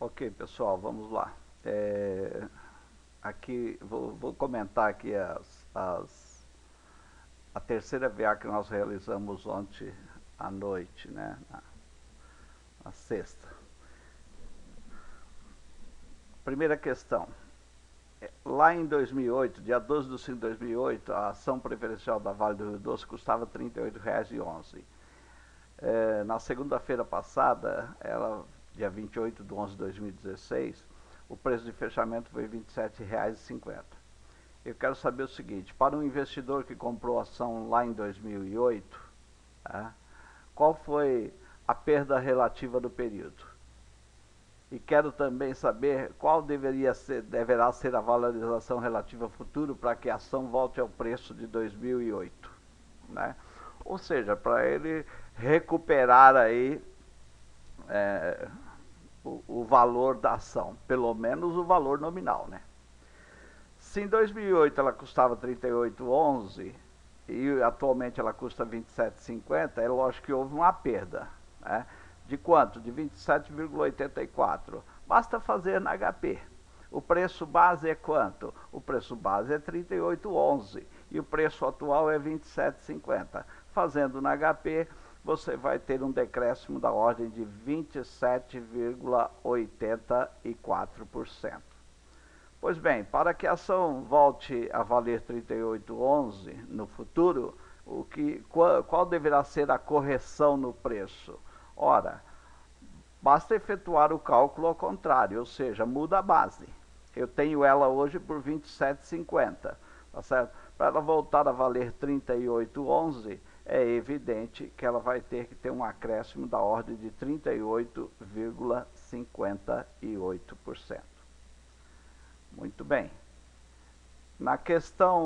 Ok, pessoal, vamos lá. Aqui vou comentar aqui a terceira VA que nós realizamos ontem à noite, né? Na sexta. Primeira questão. Lá em 2008, dia 12 de 5 de 2008, a ação preferencial da Vale do Rio Doce custava R$ 38,11. Na segunda-feira passada, dia 28 de 11 de 2016, o preço de fechamento foi R$ 27,50. Eu quero saber o seguinte, para um investidor que comprou a ação lá em 2008, qual foi a perda relativa do período? E quero também saber qual deverá ser a valorização relativa futuro para que a ação volte ao preço de 2008, né? Ou seja, para ele recuperar aí o valor da ação, pelo menos o valor nominal, né? Se em 2008 ela custava R$ 38,11 e atualmente ela custa R$ 27,50, é lógico que houve uma perda, né? De quanto? De 27,84. Basta fazer na HP. O preço base é quanto? O preço base é R$ 38,11 e o preço atual é R$ 27,50. Fazendo na HP, você vai ter um decréscimo da ordem de 27,84%. Pois bem, para que a ação volte a valer R$ 38,11 no futuro, qual deverá ser a correção no preço? Ora, basta efetuar o cálculo ao contrário, ou seja, muda a base. Eu tenho ela hoje por R$ 27,50, tá certo? Para ela voltar a valer R$ 38,11, é evidente que ela vai ter que ter um acréscimo da ordem de 38,58%. Muito bem. Na questão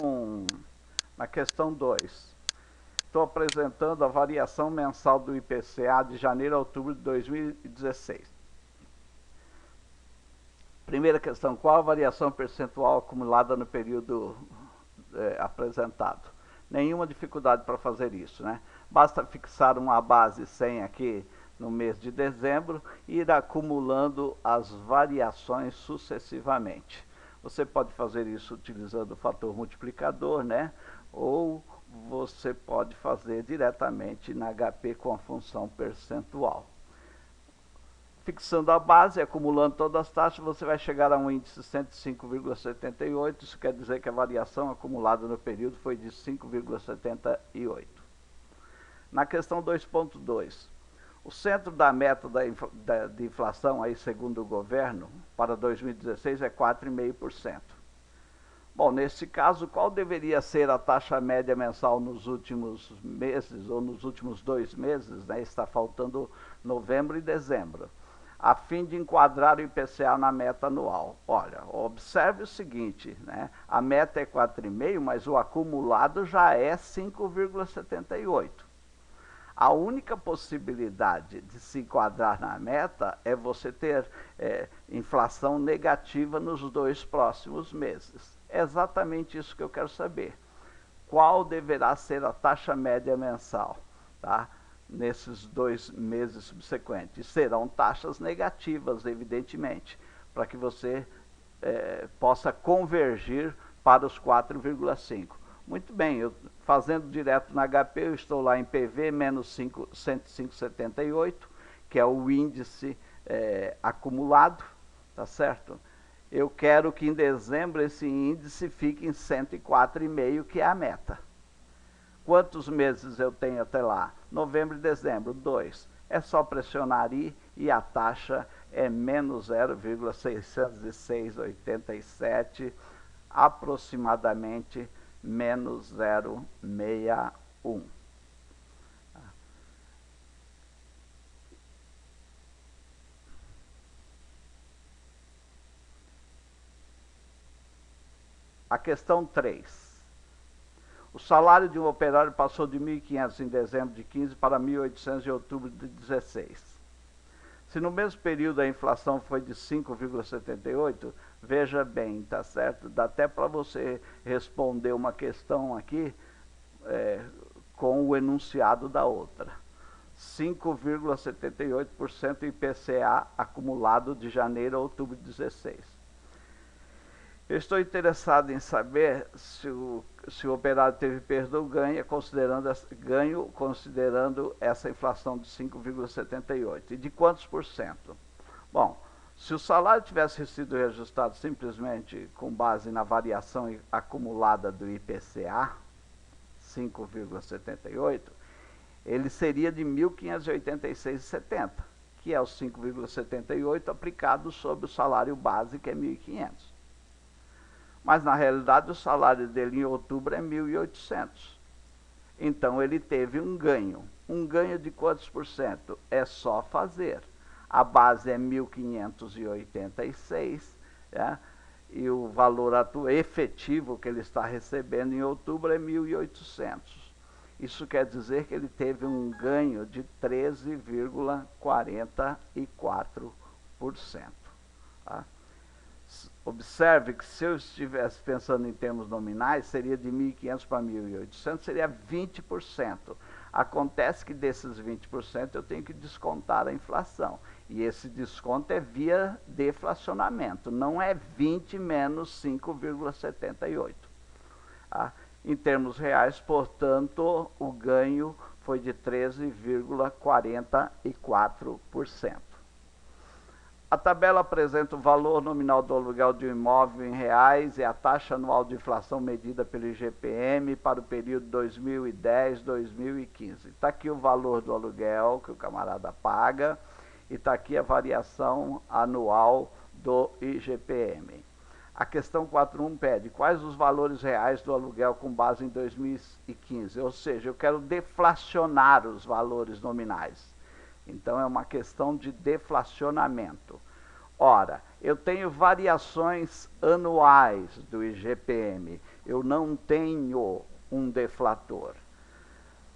2, estou apresentando a variação mensal do IPCA de janeiro a outubro de 2016. Primeira questão, qual a variação percentual acumulada no período apresentado? Nenhuma dificuldade para fazer isso, né? Basta fixar uma base 100 aqui no mês de dezembro e ir acumulando as variações sucessivamente. Você pode fazer isso utilizando o fator multiplicador, né? Ou você pode fazer diretamente na HP com a função percentual. Fixando a base, acumulando todas as taxas, você vai chegar a um índice 105,78. Isso quer dizer que a variação acumulada no período foi de 5,78. Na questão 2.2, o centro da meta de inflação, aí, segundo o governo, para 2016 é 4,5%. Bom, nesse caso, qual deveria ser a taxa média mensal nos últimos meses, ou nos últimos 2 meses, né? Está faltando novembro e dezembro, a fim de enquadrar o IPCA na meta anual. Olha, observe o seguinte, né? A meta é 4,5%, mas o acumulado já é 5,78%. A única possibilidade de se enquadrar na meta é você ter inflação negativa nos 2 próximos meses. É exatamente isso que eu quero saber. Qual deverá ser a taxa média mensal, tá? Nesses 2 meses subsequentes? Serão taxas negativas, evidentemente, para que você possa convergir para os 4,5%. Muito bem, fazendo direto na HP, eu estou lá em PV menos 105,78, que é o índice acumulado, tá certo? Eu quero que em dezembro esse índice fique em 104,5, que é a meta. Quantos meses eu tenho até lá? Novembro e dezembro, 2. É só pressionar e a taxa é menos 0,60687, aproximadamente menos 0,61. A questão 3. O salário de um operário passou de 1.500 em dezembro de 15 para 1.800 em outubro de 16. Se no mesmo período a inflação foi de 5,78, veja bem, tá certo? Dá até para você responder uma questão aqui com o enunciado da outra. 5,78% IPCA acumulado de janeiro a outubro de 16. Eu estou interessado em saber se o operário teve perda ou ganho considerando essa inflação de 5,78%. E de quantos por cento? Bom, se o salário tivesse sido reajustado simplesmente com base na variação acumulada do IPCA, 5,78%, ele seria de R$ 1.586,70, que é os 5,78 aplicado sobre o salário base, que é 1.500. Mas, na realidade, o salário dele em outubro é 1.800. Então, ele teve um ganho. Um ganho de quantos por cento? É só fazer. A base é 1.586, né? E o valor efetivo que ele está recebendo em outubro é 1.800. Isso quer dizer que ele teve um ganho de 13,44%. Tá? Observe que se eu estivesse pensando em termos nominais, seria de 1.500 para 1.800, seria 20%. Acontece que desses 20% eu tenho que descontar a inflação. E esse desconto é via deflacionamento, não é 20 menos 5,78. Tá? Em termos reais, portanto, o ganho foi de 13,44%. A tabela apresenta o valor nominal do aluguel de um imóvel em reais e a taxa anual de inflação medida pelo IGPM para o período 2010-2015. Está aqui o valor do aluguel que o camarada paga e está aqui a variação anual do IGPM. A questão 4.1 pede quais os valores reais do aluguel com base em 2015, ou seja, eu quero deflacionar os valores nominais. Então, é uma questão de deflacionamento. Ora, eu tenho variações anuais do IGPM, eu não tenho um deflator.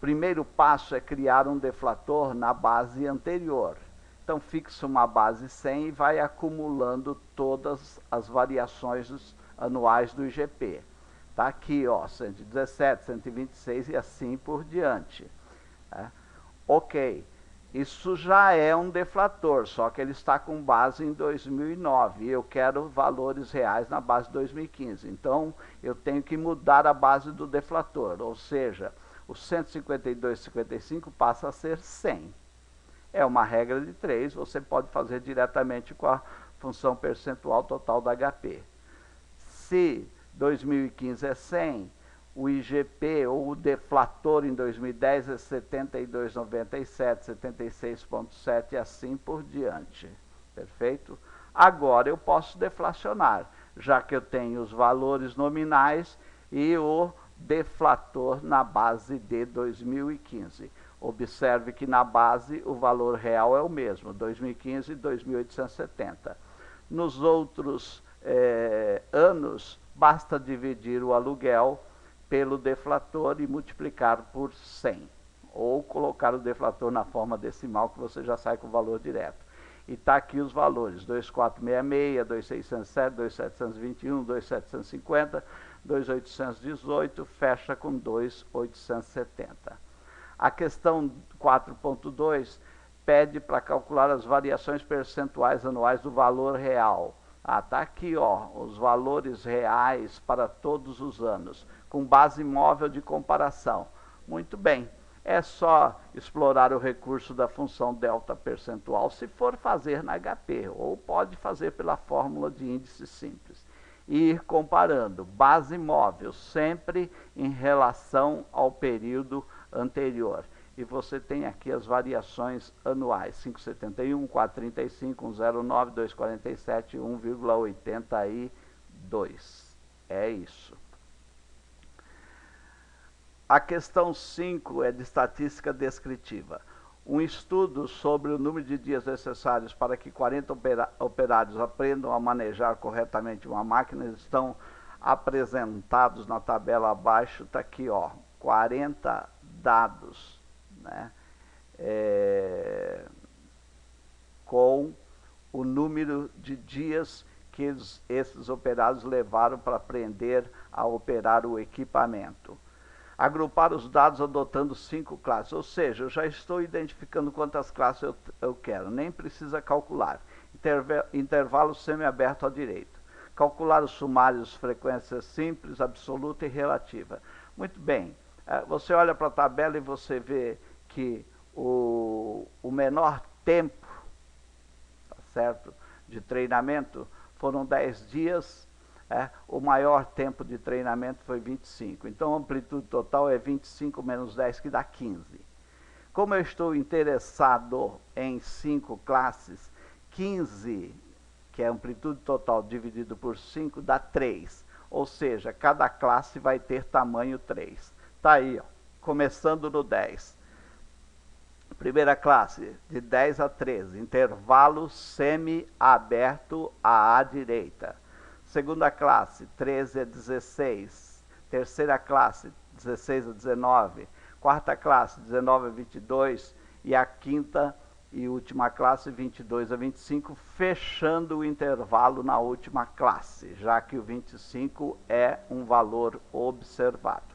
Primeiro passo é criar um deflator na base anterior. Então, fixa uma base 100 e vai acumulando todas as variações anuais do IGP. Está aqui, ó, 117, 126 e assim por diante. Ok, isso já é um deflator, só que ele está com base em 2009 e eu quero valores reais na base de 2015. Então, eu tenho que mudar a base do deflator, ou seja, o 152,55 passa a ser 100. É uma regra de 3, você pode fazer diretamente com a função percentual total da HP. Se 2015 é 100, o IGP ou o deflator em 2010 é 72,97, 76,7 e assim por diante. Perfeito? Agora eu posso deflacionar, já que eu tenho os valores nominais e o deflator na base de 2015. Observe que na base o valor real é o mesmo, 2015 e 2.870. Nos outros anos, basta dividir o aluguel pelo deflator e multiplicar por 100. Ou colocar o deflator na forma decimal, que você já sai com o valor direto. E está aqui os valores, 2.466, 2.607, 2.721, 2.750, 2.818, fecha com 2.870. A questão 4.2 pede para calcular as variações percentuais anuais do valor real. Está aqui, ó, os valores reais para todos os anos, com base móvel de comparação. Muito bem, é só explorar o recurso da função delta percentual se for fazer na HP, ou pode fazer pela fórmula de índice simples. E ir comparando base móvel sempre em relação ao período anterior. E você tem aqui as variações anuais, 5,71, 4,35, 1,09, 2,47 e 1,82. É isso. A questão 5 é de estatística descritiva. Um estudo sobre o número de dias necessários para que 40 operários aprendam a manejar corretamente uma máquina estão apresentados na tabela abaixo. Está aqui, ó, 40 dados, né, com o número de dias que esses operários levaram para aprender a operar o equipamento. Agrupar os dados adotando 5 classes, ou seja, eu já estou identificando quantas classes eu quero, nem precisa calcular. Intervalo semiaberto à direita. Calcular os sumários, frequências simples, absoluta e relativa. Muito bem, você olha para a tabela e você vê que o menor tempo, tá certo, de treinamento foram 10 dias, o maior tempo de treinamento foi 25. Então a amplitude total é 25 menos 10, que dá 15. Como eu estou interessado em 5 classes, 15, que é a amplitude total dividido por 5, dá 3. Ou seja, cada classe vai ter tamanho 3. Está aí, ó, começando no 10. Primeira classe, de 10 a 13, intervalo semi-aberto à direita. Segunda classe, 13 a 16. Terceira classe, 16 a 19. Quarta classe, 19 a 22. E a quinta e última classe, 22 a 25, fechando o intervalo na última classe, já que o 25 é um valor observado.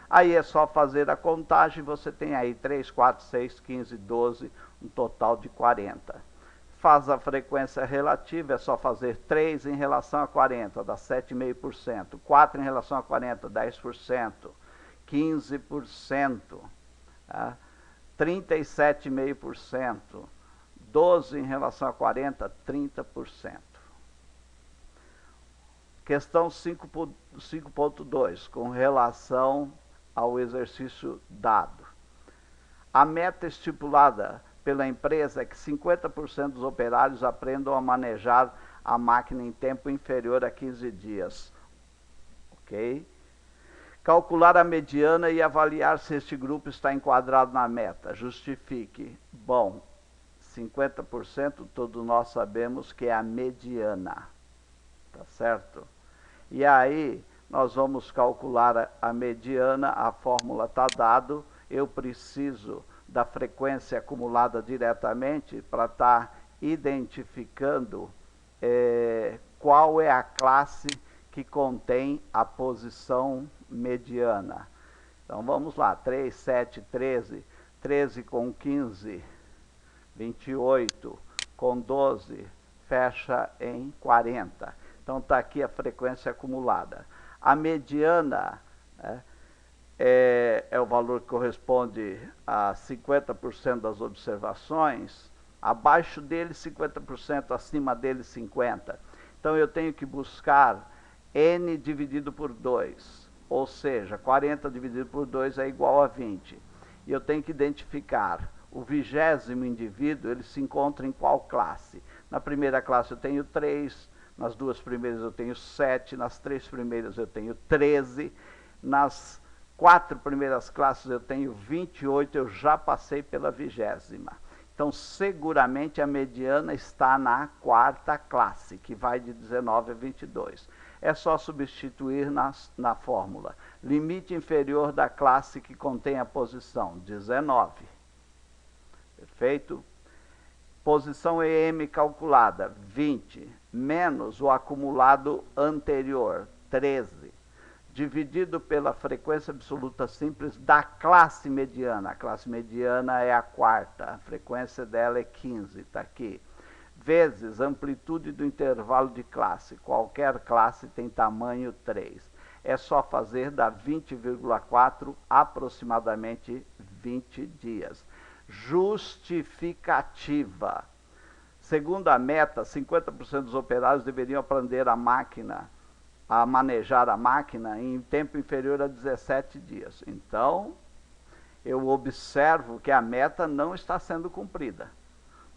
Aí é só fazer a contagem, você tem aí 3, 4, 6, 15, 12, um total de 40. Faz a frequência relativa, é só fazer 3 em relação a 40, dá 7,5%. 4 em relação a 40, 10%. 15%. 37,5%. 12 em relação a 40, 30%. Questão 5.2, com relação ao exercício dado. A meta estipulada pela empresa é que 50% dos operários aprendam a manejar a máquina em tempo inferior a 15 dias. Ok? Calcular a mediana e avaliar se este grupo está enquadrado na meta. Justifique. Bom, 50% todos nós sabemos que é a mediana. Tá certo? E aí nós vamos calcular a mediana, a fórmula está dado, eu preciso da frequência acumulada diretamente para estar identificando qual é a classe que contém a posição mediana. Então vamos lá, 3, 7, 13, 13 com 15, 28, com 12, fecha em 40. Então está aqui a frequência acumulada. A mediana é o valor que corresponde a 50% das observações, abaixo dele 50%, acima dele 50%. Então eu tenho que buscar n dividido por 2, ou seja, 40 dividido por 2 é igual a 20. E eu tenho que identificar o 20º indivíduo, ele se encontra em qual classe. Na primeira classe eu tenho 3, nas duas primeiras eu tenho 7, nas 3 primeiras eu tenho 13, nas 4 primeiras classes eu tenho 28, eu já passei pela 20ª. Então, seguramente a mediana está na 4ª classe, que vai de 19 a 22. É só substituir na fórmula. Limite inferior da classe que contém a posição, 19. Perfeito? Posição EM calculada, 20, menos o acumulado anterior, 13, dividido pela frequência absoluta simples da classe mediana. A classe mediana é a 4ª, a frequência dela é 15, está aqui. Vezes amplitude do intervalo de classe. Qualquer classe tem tamanho 3. É só fazer da 20,4 aproximadamente 20 dias. Justificativa. Segundo a meta, 50% dos operários deveriam aprender a manejar a máquina em tempo inferior a 17 dias. Então, eu observo que a meta não está sendo cumprida,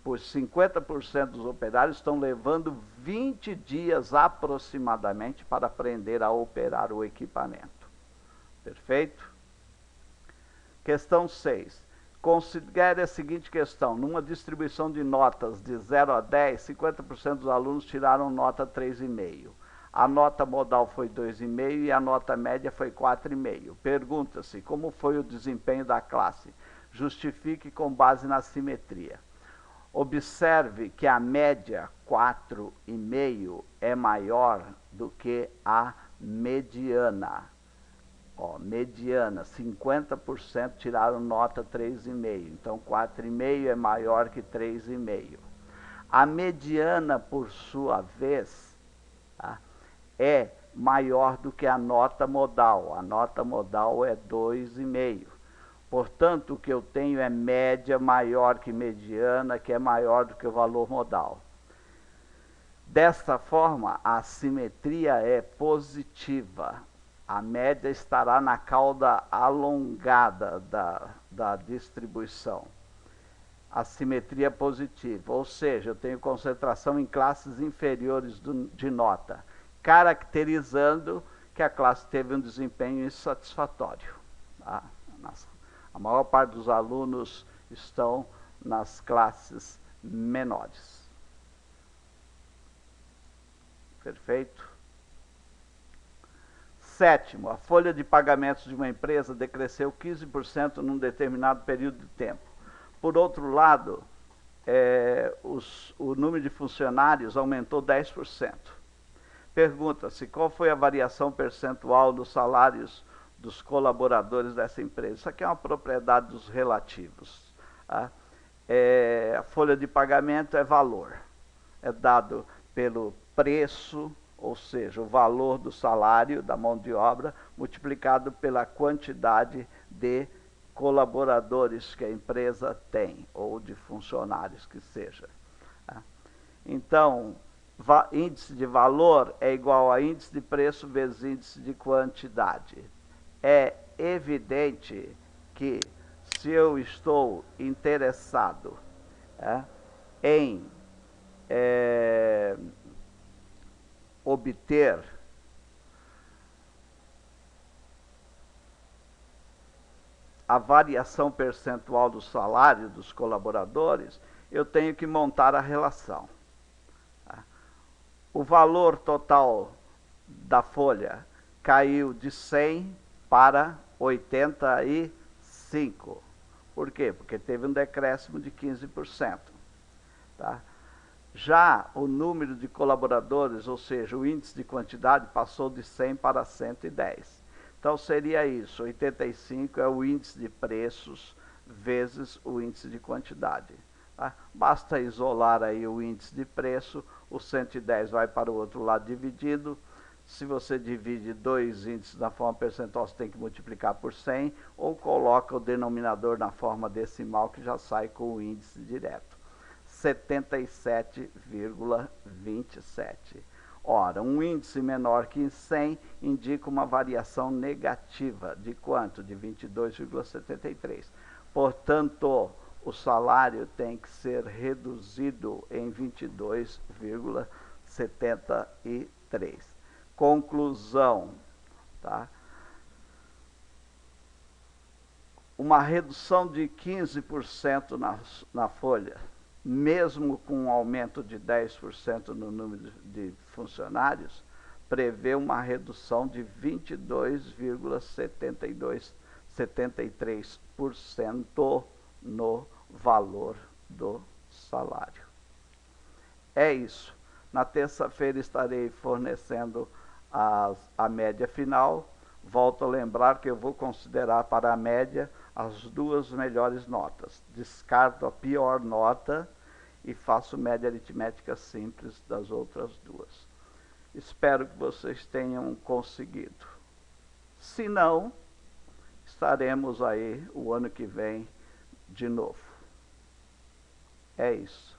pois 50% dos operários estão levando 20 dias aproximadamente para aprender a operar o equipamento. Perfeito? Questão 6. Considere a seguinte questão. Numa distribuição de notas de 0 a 10, 50% dos alunos tiraram nota 3,5. A nota modal foi 2,5 e a nota média foi 4,5. Pergunta-se como foi o desempenho da classe. Justifique com base na simetria. Observe que a média 4,5 é maior do que a mediana. Ó, mediana, 50% tiraram nota 3,5. Então, 4,5 é maior que 3,5. A mediana, por sua vez, tá, é maior do que a nota modal. A nota modal é 2,5. Portanto, o que eu tenho é média maior que mediana, que é maior do que o valor modal. Desta forma, a assimetria é positiva. A média estará na cauda alongada da distribuição. Assimetria positiva, ou seja, eu tenho concentração em classes inferiores de nota, caracterizando que a classe teve um desempenho insatisfatório. Tá? A maior parte dos alunos estão nas classes menores. Perfeito? Sétimo, a folha de pagamentos de uma empresa decresceu 15% num determinado período de tempo. Por outro lado, o número de funcionários aumentou 10%. Pergunta-se qual foi a variação percentual dos salários dos colaboradores dessa empresa. Isso aqui é uma propriedade dos relativos. Tá? A folha de pagamento é valor. É dado pelo preço, ou seja, o valor do salário da mão de obra, multiplicado pela quantidade de colaboradores que a empresa tem, ou de funcionários que seja. Então, índice de valor é igual a índice de preço vezes índice de quantidade. É evidente que se eu estou interessado em obter a variação percentual do salário dos colaboradores, eu tenho que montar a relação. O valor total da folha caiu de 100 para 85. Por quê? Porque teve um decréscimo de 15%. Tá? Já o número de colaboradores, ou seja, o índice de quantidade, passou de 100 para 110. Então, seria isso, 85 é o índice de preços vezes o índice de quantidade. Tá? Basta isolar aí o índice de preço, o 110 vai para o outro lado dividido. Se você divide dois índices na forma percentual, você tem que multiplicar por 100, ou coloca o denominador na forma decimal, que já sai com o índice direto. 77,27. Ora, um índice menor que 100 indica uma variação negativa. De quanto? De 22,73. Portanto, o salário tem que ser reduzido em 22,73. Conclusão. Tá? Uma redução de 15% na folha, mesmo com um aumento de 10% no número de funcionários, prevê uma redução de 22,73% no valor do salário. É isso. Na terça-feira estarei fornecendo a média final. Volto a lembrar que eu vou considerar para a média as duas melhores notas. Descarto a pior nota e faço média aritmética simples das outras duas. Espero que vocês tenham conseguido. Se não, estaremos aí o ano que vem de novo. É isso.